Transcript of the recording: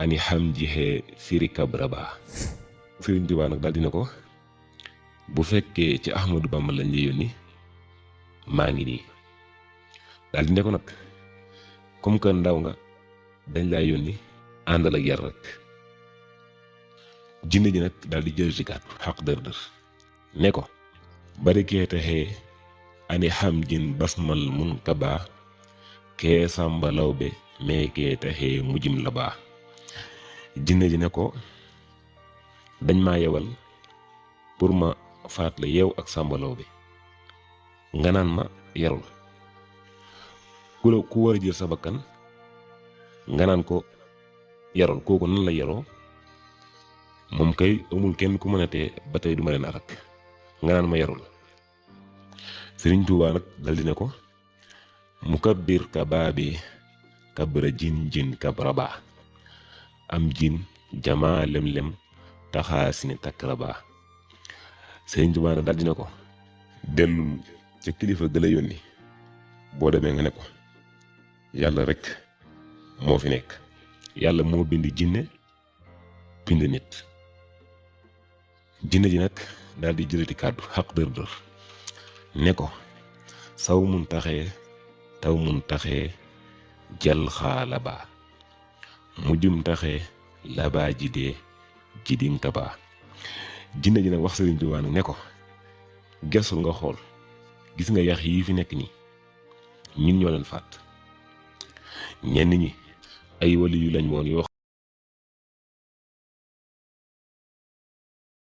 ani xam jixee siri kabraba. Sëriñ Tuubaa nag daal dina ko bu fekkee ci Ahmadou Bamba lañ la yónni maa ngi nii. daal di ne ko nag comme que ndaw nga dañ laa yónni àndal ak yar rek. jinne ji nag daal di jël ci kàddu xaq dër ne ko bari kee taxee ani xam jin basmal mun kabaa kee sàmba lawbe mais kee taxee mujjim la baa. jinne ji ne ko dañ maa yewal pour ma faat la yeew ak sàmba lawbe nga naan ma yarul ku war a jël sa bakkan nga naan ko yarul kooku nan la yaroo moom kay amul kenn ku mën a tee ba tey duma leen arak nga naan ma yarul. Sëriñ Tuubaa nag dal di ne ko mu kabbir ka baabi kabra jin kabraba am jin jamaa lem taxaa sini takraba. Sëriñ Tuubaa nag dal di ne ko dellul ca kilifa gëla yónni boo demee nga ne ko yàlla rek moo fi nekk, yàlla moo bind jinne bind nit. jinne ji nag daal di jëlati kàddu xaq dër ne ko saw mun taxee taw mun taxee jal xaa labaa mujjum taxee labaa jidee jiding tabaa. jinne ji nag wax Sëriñ Tuubaa nag ne ko gesul nga xool gis nga yax yi fi nekk nii ñun ñoo leen faat. ñenn ñi ay wali yu lañ woon yoo